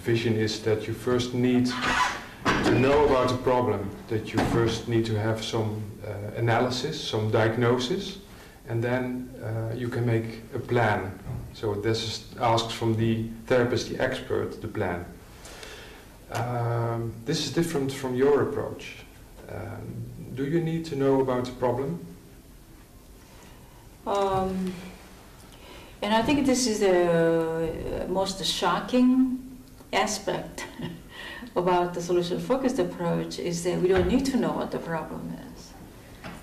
vision is that you first need to know about the problem, that you first need to have some analysis, some diagnosis, and then you can make a plan. So this asks from the therapist, the expert, the plan. This is different from your approach. Do you need to know about the problem? And I think this is the most shocking aspect about the solution-focused approach, is that we don't need to know what the problem is.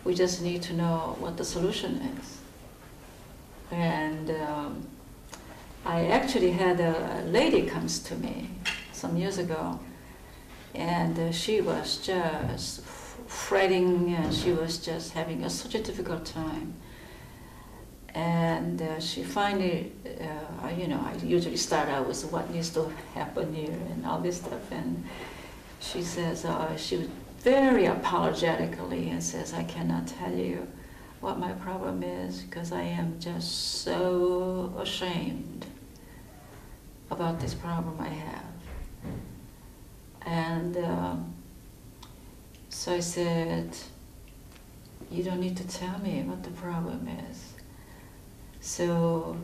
We just need to know what the solution is. And I actually had a lady comes to me some years ago, and she was just fretting, and she was just having such a difficult time. And she finally, you know, I usually start out with what needs to happen here and all this stuff. And she says, she was very apologetically and says, I cannot tell you what my problem is because I am just so ashamed about this problem I have. And so I said, you don't need to tell me what the problem is. So,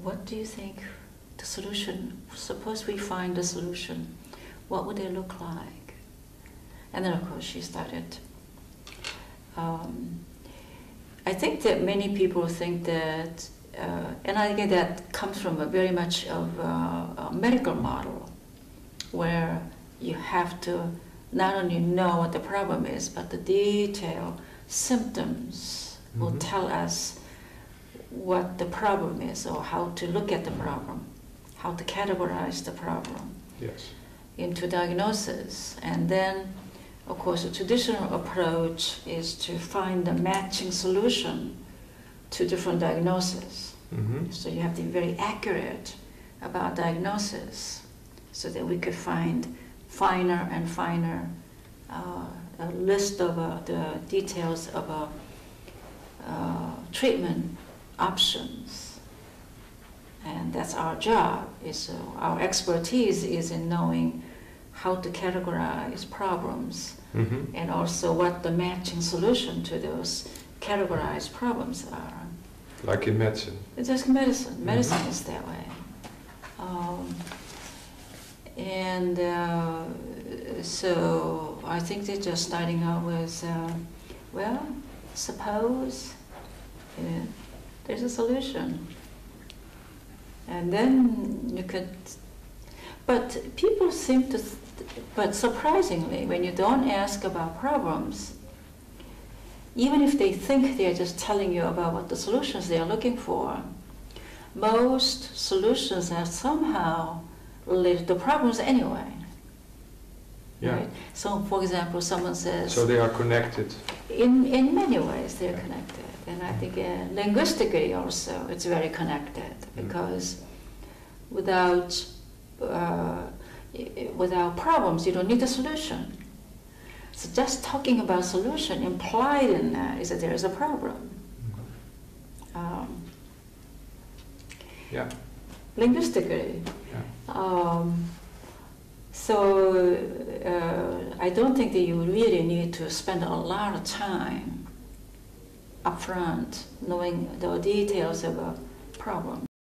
what do you think the solution, suppose we find a solution, what would it look like? And then of course she started. I think that many people think that, and I think that comes from a very much of a medical model, where you have to not only know what the problem is, but the detailed symptoms will tell us what the problem is, or how to look at the problem, how to categorize the problem into diagnosis. And then, of course, a traditional approach is to find a matching solution to different diagnoses. So you have to be very accurate about diagnosis so that we could find finer and finer a list of the details of treatment options. And that's our job. Our expertise is in knowing how to categorize problems and also what the matching solution to those categorized problems are. Like in medicine? It's just medicine. Medicine is that way. So I think they're just starting out with, well, suppose there's a solution. And then you could, but people seem to, but surprisingly, when you don't ask about problems, even if they think they're just telling you about what the solutions they're looking for, most solutions are somehow related to problems anyway. Yeah. Right? So, for example, someone says... So they are connected? In many ways they're connected. And I think linguistically also it's very connected, because without problems you don't need a solution. So just talking about solution, implied in that is that there is a problem. Linguistically. So I don't think that you really need to spend a lot of time up front knowing the details of a problem.